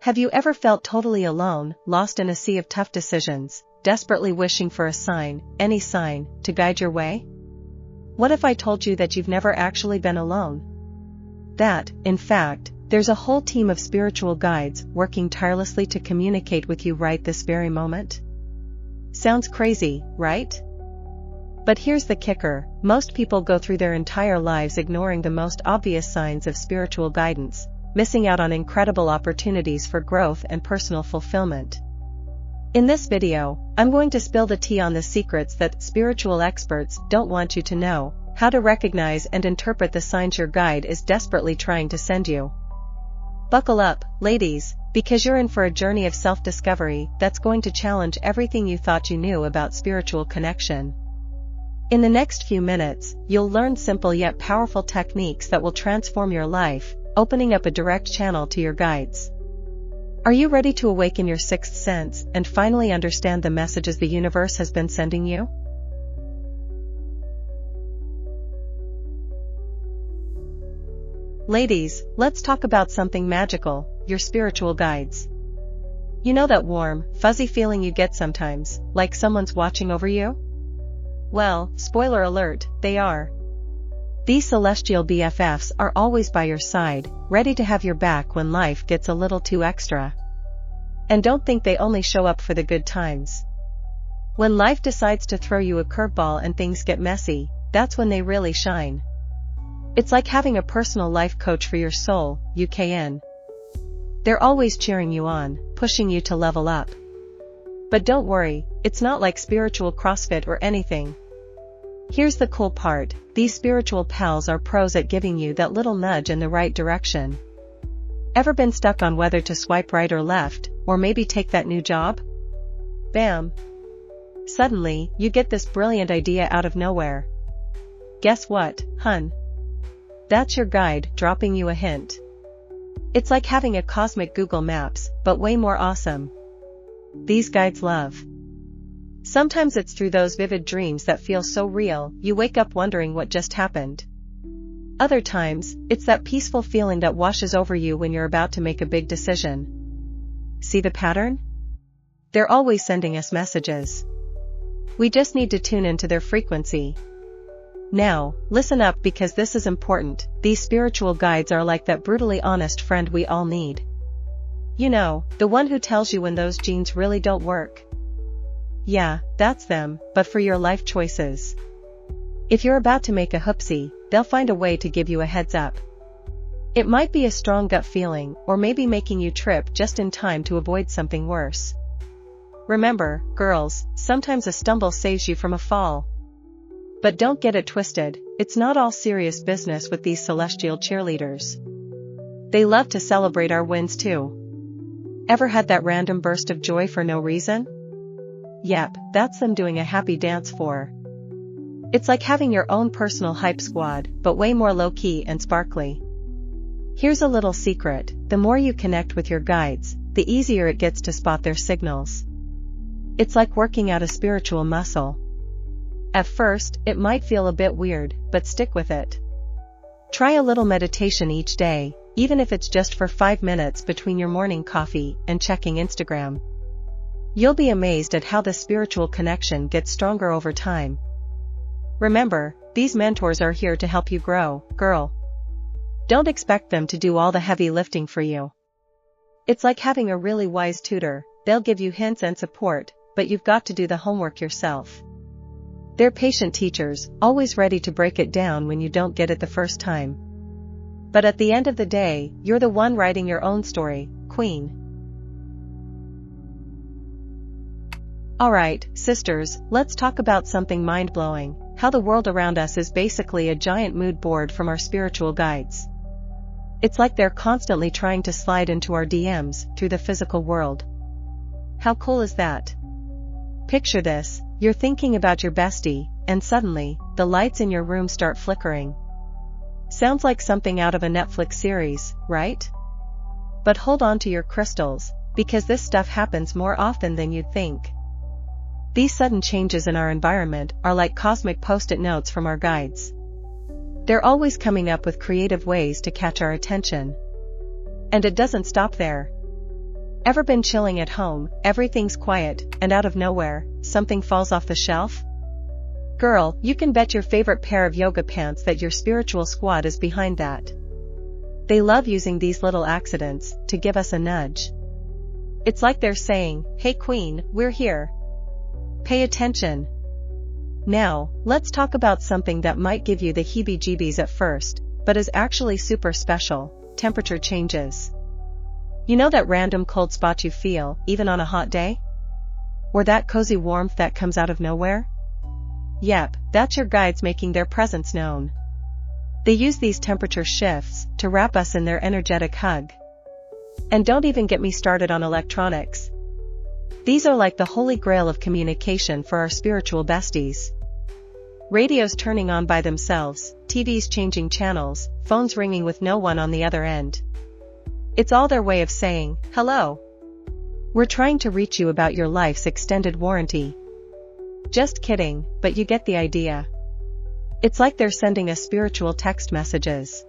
Have you ever felt totally alone, lost in a sea of tough decisions, desperately wishing for a sign, any sign, to guide your way? What if I told you that you've never actually been alone? That, in fact, there's a whole team of spiritual guides working tirelessly to communicate with you right this very moment? Sounds crazy, right? But here's the kicker: most people go through their entire lives ignoring the most obvious signs of spiritual guidance, missing out on incredible opportunities for growth and personal fulfillment. In this video, I'm going to spill the tea on the secrets that spiritual experts don't want you to know, how to recognize and interpret the signs your guide is desperately trying to send you. Buckle up, ladies, because you're in for a journey of self-discovery that's going to challenge everything you thought you knew about spiritual connection. In the next few minutes, you'll learn simple yet powerful techniques that will transform your life, opening up a direct channel to your guides. Are you ready to awaken your sixth sense and finally understand the messages the universe has been sending you? Ladies, let's talk about something magical: your spiritual guides. You know that warm, fuzzy feeling you get sometimes, like someone's watching over you? Well, spoiler alert, they are. These celestial BFFs are always by your side, ready to have your back when life gets a little too extra. And don't think they only show up for the good times. When life decides to throw you a curveball and things get messy, that's when they really shine. It's like having a personal life coach for your soul, UKN. They're always cheering you on, pushing you to level up. But don't worry, it's not like spiritual CrossFit or anything. Here's the cool part: these spiritual pals are pros at giving you that little nudge in the right direction. Ever been stuck on whether to swipe right or left, or maybe take that new job? Bam! Suddenly, you get this brilliant idea out of nowhere. Guess what, hun? That's your guide dropping you a hint. It's like having a cosmic Google Maps, but way more awesome. These guides love. Sometimes it's through those vivid dreams that feel so real, you wake up wondering what just happened. Other times, it's that peaceful feeling that washes over you when you're about to make a big decision. See the pattern? They're always sending us messages. We just need to tune into their frequency. Now, listen up, because this is important. These spiritual guides are like that brutally honest friend we all need. You know, the one who tells you when those jeans really don't work. Yeah, that's them, but for your life choices. If you're about to make a whoopsie, they'll find a way to give you a heads up. It might be a strong gut feeling, or maybe making you trip just in time to avoid something worse. Remember, girls, sometimes a stumble saves you from a fall. But don't get it twisted, it's not all serious business with these celestial cheerleaders. They love to celebrate our wins too. Ever had that random burst of joy for no reason? Yep, that's them doing a happy dance for. It's like having your own personal hype squad, but way more low-key and sparkly. Here's a little secret: the more you connect with your guides, the easier it gets to spot their signals. It's like working out a spiritual muscle. At first, it might feel a bit weird, but stick with it. Try a little meditation each day, even if it's just for 5 minutes between your morning coffee and checking Instagram. You'll be amazed at how the spiritual connection gets stronger over time. Remember, these mentors are here to help you grow, girl. Don't expect them to do all the heavy lifting for you. It's like having a really wise tutor. They'll give you hints and support, but you've got to do the homework yourself. They're patient teachers, always ready to break it down when you don't get it the first time. But at the end of the day, you're the one writing your own story, queen. Alright, sisters, let's talk about something mind-blowing: how the world around us is basically a giant mood board from our spiritual guides. It's like they're constantly trying to slide into our DMs through the physical world. How cool is that? Picture this: you're thinking about your bestie, and suddenly, the lights in your room start flickering. Sounds like something out of a Netflix series, right? But hold on to your crystals, because this stuff happens more often than you'd think. These sudden changes in our environment are like cosmic post-it notes from our guides. They're always coming up with creative ways to catch our attention. And it doesn't stop there. Ever been chilling at home, everything's quiet, and out of nowhere, something falls off the shelf? Girl, you can bet your favorite pair of yoga pants that your spiritual squad is behind that. They love using these little accidents to give us a nudge. It's like they're saying, "Hey queen, we're here. Pay attention." Now, let's talk about something that might give you the heebie-jeebies at first, but is actually super special: temperature changes. You know that random cold spot you feel, even on a hot day? Or that cozy warmth that comes out of nowhere? Yep, that's your guides making their presence known. They use these temperature shifts to wrap us in their energetic hug. And don't even get me started on electronics. These are like the holy grail of communication for our spiritual besties. Radios turning on by themselves, TVs changing channels, phones ringing with no one on the other end. It's all their way of saying, "Hello. We're trying to reach you about your life's extended warranty." Just kidding, but you get the idea. It's like they're sending us spiritual text messages.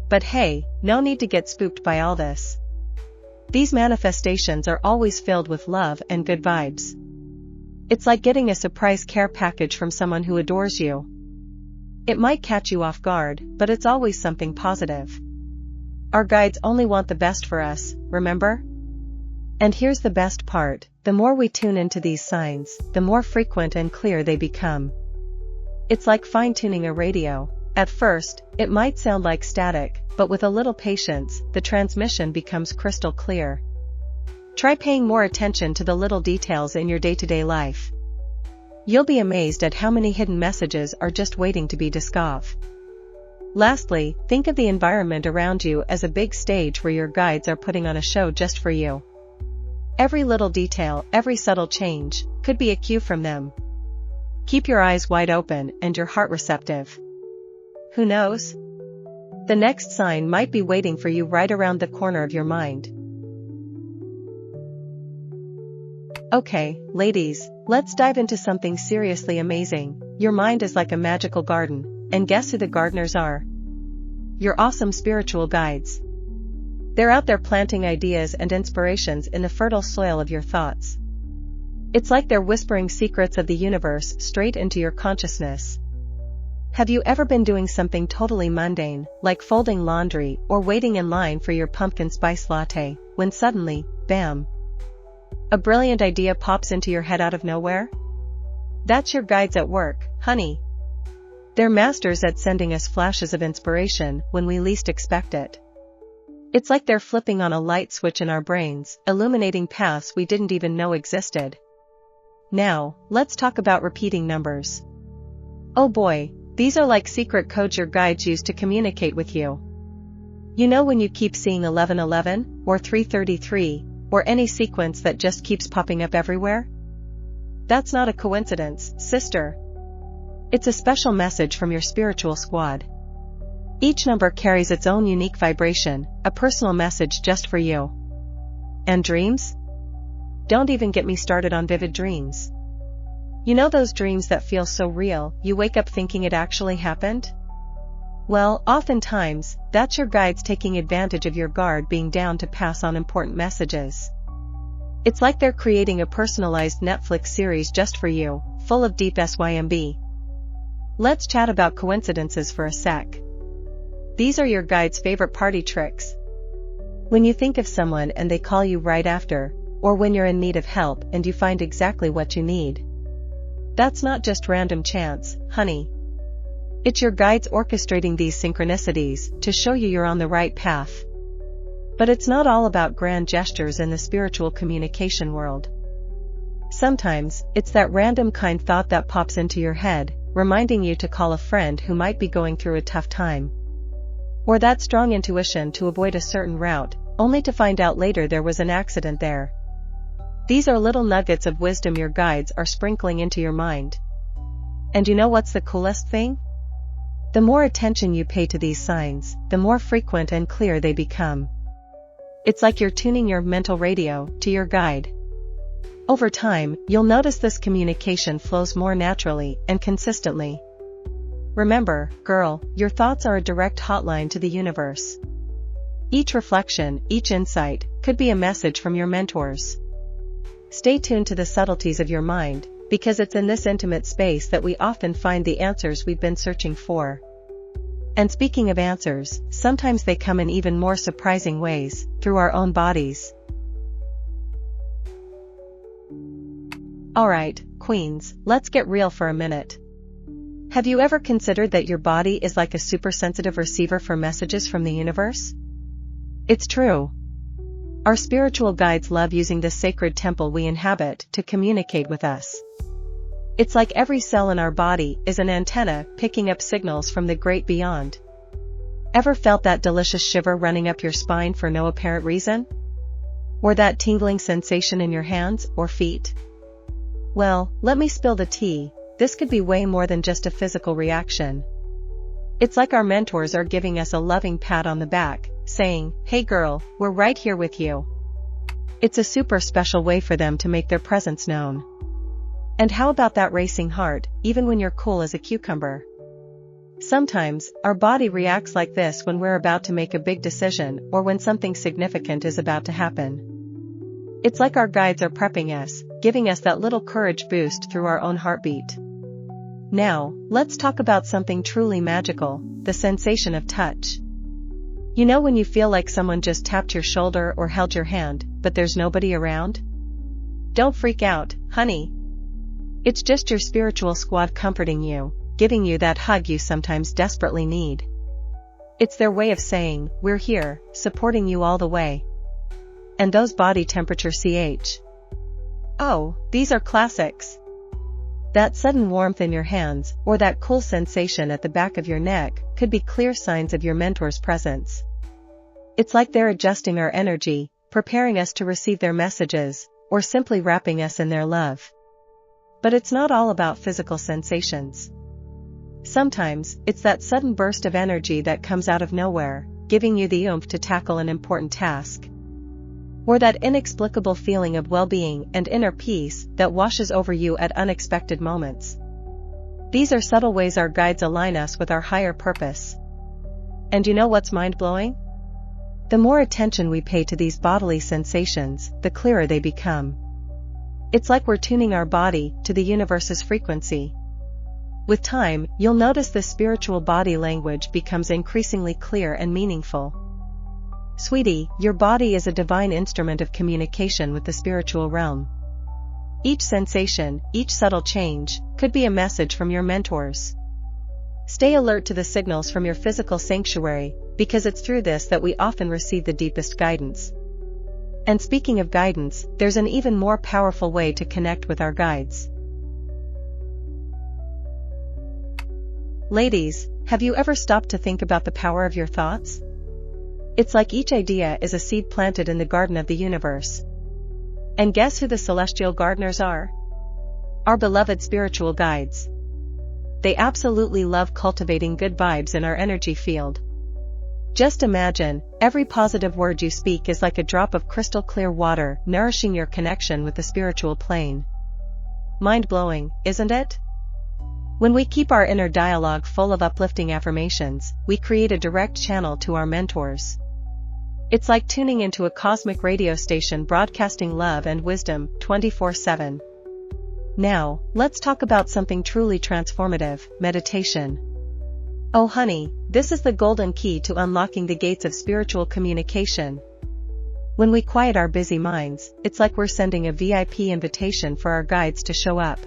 But hey, no need to get spooked by all this. These manifestations are always filled with love and good vibes. It's like getting a surprise care package from someone who adores you. It might catch you off guard, but it's always something positive. Our guides only want the best for us, remember? And here's the best part: the more we tune into these signs, the more frequent and clear they become. It's like fine-tuning a radio. At first, it might sound like static, but with a little patience, the transmission becomes crystal clear. Try paying more attention to the little details in your day-to-day life. You'll be amazed at how many hidden messages are just waiting to be discovered. Lastly, think of the environment around you as a big stage where your guides are putting on a show just for you. Every little detail, every subtle change, could be a cue from them. Keep your eyes wide open and your heart receptive. Who knows? The next sign might be waiting for you right around the corner of your mind. Okay, ladies, let's dive into something seriously amazing. Your mind is like a magical garden, and guess who the gardeners are? Your awesome spiritual guides. They're out there planting ideas and inspirations in the fertile soil of your thoughts. It's like they're whispering secrets of the universe straight into your consciousness. Have you ever been doing something totally mundane, like folding laundry or waiting in line for your pumpkin spice latte, when suddenly, bam! A brilliant idea pops into your head out of nowhere? That's your guides at work, honey. They're masters at sending us flashes of inspiration when we least expect it. It's like they're flipping on a light switch in our brains, illuminating paths we didn't even know existed. Now, let's talk about repeating numbers. Oh boy, these are like secret codes your guides use to communicate with you. You know when you keep seeing 1111, or 333, or any sequence that just keeps popping up everywhere? That's not a coincidence, sister. It's a special message from your spiritual squad. Each number carries its own unique vibration, a personal message just for you. And dreams? Don't even get me started on vivid dreams. You know those dreams that feel so real, you wake up thinking it actually happened? Well, oftentimes, that's your guides taking advantage of your guard being down to pass on important messages. It's like they're creating a personalized Netflix series just for you, full of deep SYMB. Let's chat about coincidences for a sec. These are your guides' favorite party tricks. When you think of someone and they call you right after, or when you're in need of help and you find exactly what you need. That's not just random chance, honey. It's your guides orchestrating these synchronicities to show you you're on the right path. But it's not all about grand gestures in the spiritual communication world. Sometimes, it's that random kind thought that pops into your head, reminding you to call a friend who might be going through a tough time. Or that strong intuition to avoid a certain route, only to find out later there was an accident there. These are little nuggets of wisdom your guides are sprinkling into your mind. And you know what's the coolest thing? The more attention you pay to these signs, the more frequent and clear they become. It's like you're tuning your mental radio to your guide. Over time, you'll notice this communication flows more naturally and consistently. Remember, girl, your thoughts are a direct hotline to the universe. Each reflection, each insight, could be a message from your mentors. Stay tuned to the subtleties of your mind, because it's in this intimate space that we often find the answers we've been searching for. And speaking of answers, sometimes they come in even more surprising ways, through our own bodies. Alright, Queens, let's get real for a minute. Have you ever considered that your body is like a super-sensitive receiver for messages from the universe? It's true. Our spiritual guides love using this sacred temple we inhabit to communicate with us. It's like every cell in our body is an antenna picking up signals from the great beyond. Ever felt that delicious shiver running up your spine for no apparent reason? Or that tingling sensation in your hands or feet? Well, let me spill the tea. This could be way more than just a physical reaction. It's like our mentors are giving us a loving pat on the back, saying, "Hey girl, we're right here with you." It's a super special way for them to make their presence known. And how about that racing heart, even when you're cool as a cucumber? Sometimes, our body reacts like this when we're about to make a big decision or when something significant is about to happen. It's like our guides are prepping us, giving us that little courage boost through our own heartbeat. Now, let's talk about something truly magical, the sensation of touch. You know when you feel like someone just tapped your shoulder or held your hand, but there's nobody around? Don't freak out, honey. It's just your spiritual squad comforting you, giving you that hug you sometimes desperately need. It's their way of saying, "We're here, supporting you all the way." And those body temperature ch. Oh, these are classics. That sudden warmth in your hands, or that cool sensation at the back of your neck, could be clear signs of your mentor's presence. It's like they're adjusting our energy, preparing us to receive their messages, or simply wrapping us in their love. But it's not all about physical sensations. Sometimes, it's that sudden burst of energy that comes out of nowhere, giving you the oomph to tackle an important task. Or that inexplicable feeling of well-being and inner peace that washes over you at unexpected moments. These are subtle ways our guides align us with our higher purpose. And you know what's mind-blowing? The more attention we pay to these bodily sensations, the clearer they become. It's like we're tuning our body to the universe's frequency. With time, you'll notice the spiritual body language becomes increasingly clear and meaningful. Sweetie, your body is a divine instrument of communication with the spiritual realm. Each sensation, each subtle change, could be a message from your mentors. Stay alert to the signals from your physical sanctuary, because it's through this that we often receive the deepest guidance. And speaking of guidance, there's an even more powerful way to connect with our guides. Ladies, have you ever stopped to think about the power of your thoughts? It's like each idea is a seed planted in the garden of the universe. And guess who the celestial gardeners are? Our beloved spiritual guides. They absolutely love cultivating good vibes in our energy field. Just imagine, every positive word you speak is like a drop of crystal clear water nourishing your connection with the spiritual plane. Mind-blowing, isn't it? When we keep our inner dialogue full of uplifting affirmations, we create a direct channel to our mentors. It's like tuning into a cosmic radio station broadcasting love and wisdom 24/7. Now, let's talk about something truly transformative, meditation. Oh honey, this is the golden key to unlocking the gates of spiritual communication. When we quiet our busy minds, it's like we're sending a VIP invitation for our guides to show up.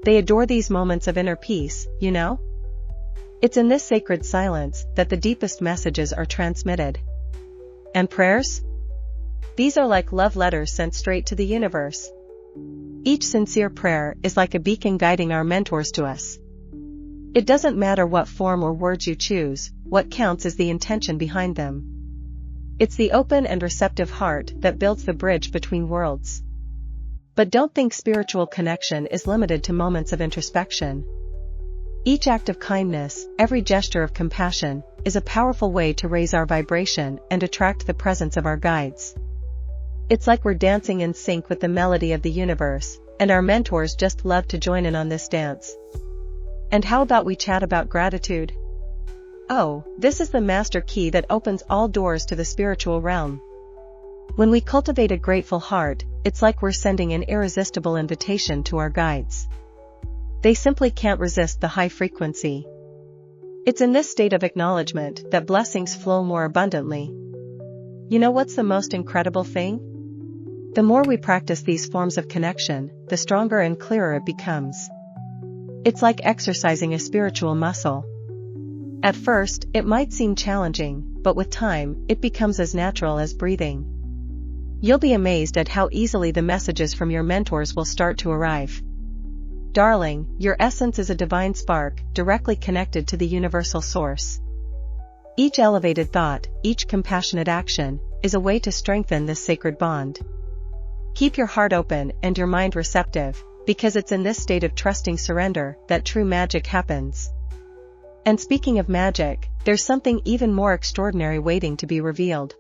They adore these moments of inner peace, you know? It's in this sacred silence that the deepest messages are transmitted. And prayers? These are like love letters sent straight to the universe. Each sincere prayer is like a beacon guiding our mentors to us. It doesn't matter what form or words you choose, what counts is the intention behind them. It's the open and receptive heart that builds the bridge between worlds. But don't think spiritual connection is limited to moments of introspection. Each act of kindness, every gesture of compassion, is a powerful way to raise our vibration and attract the presence of our guides. It's like we're dancing in sync with the melody of the universe, and our mentors just love to join in on this dance. And how about we chat about gratitude? Oh, this is the master key that opens all doors to the spiritual realm. When we cultivate a grateful heart, it's like we're sending an irresistible invitation to our guides. They simply can't resist the high frequency. It's in this state of acknowledgement that blessings flow more abundantly. You know what's the most incredible thing? The more we practice these forms of connection, the stronger and clearer it becomes. It's like exercising a spiritual muscle. At first, it might seem challenging, but with time, it becomes as natural as breathing. You'll be amazed at how easily the messages from your mentors will start to arrive. Darling, your essence is a divine spark, directly connected to the universal source. Each elevated thought, each compassionate action, is a way to strengthen this sacred bond. Keep your heart open and your mind receptive, because it's in this state of trusting surrender that true magic happens. And speaking of magic, there's something even more extraordinary waiting to be revealed.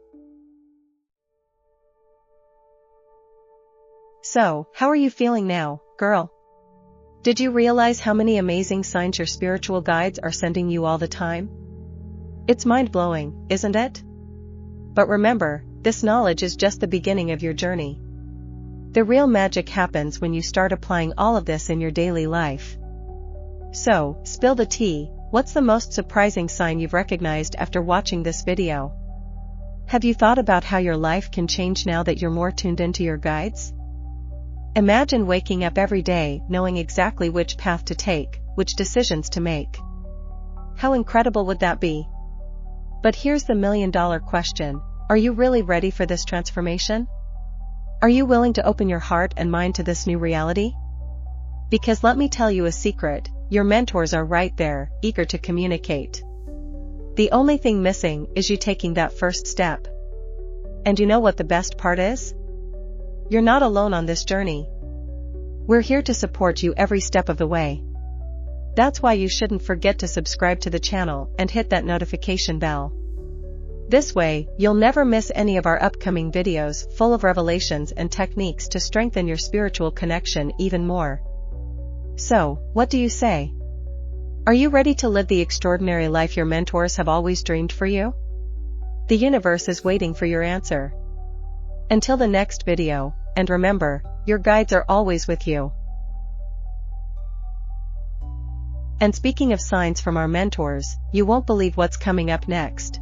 So, how are you feeling now, girl? Did you realize how many amazing signs your spiritual guides are sending you all the time? It's mind-blowing, isn't it? But remember, this knowledge is just the beginning of your journey. The real magic happens when you start applying all of this in your daily life. So, spill the tea, what's the most surprising sign you've recognized after watching this video? Have you thought about how your life can change now that you're more tuned into your guides? Imagine waking up every day knowing exactly which path to take, which decisions to make. How incredible would that be? But here's the million-dollar question, are you really ready for this transformation? Are you willing to open your heart and mind to this new reality? Because let me tell you a secret, your mentors are right there, eager to communicate. The only thing missing is you taking that first step. And you know what the best part is? You're not alone on this journey. We're here to support you every step of the way. That's why you shouldn't forget to subscribe to the channel and hit that notification bell. This way, you'll never miss any of our upcoming videos full of revelations and techniques to strengthen your spiritual connection even more. So, what do you say? Are you ready to live the extraordinary life your mentors have always dreamed for you? The universe is waiting for your answer. Until the next video, and remember, your guides are always with you. And speaking of signs from our mentors, you won't believe what's coming up next.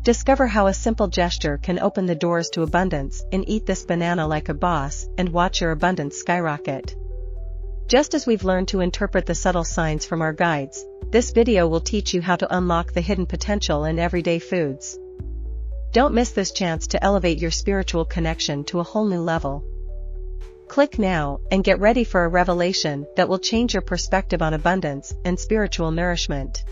Discover how a simple gesture can open the doors to abundance in Eat This Banana Like a Boss and watch your abundance skyrocket. Just as we've learned to interpret the subtle signs from our guides, this video will teach you how to unlock the hidden potential in everyday foods. Don't miss this chance to elevate your spiritual connection to a whole new level. Click now and get ready for a revelation that will change your perspective on abundance and spiritual nourishment.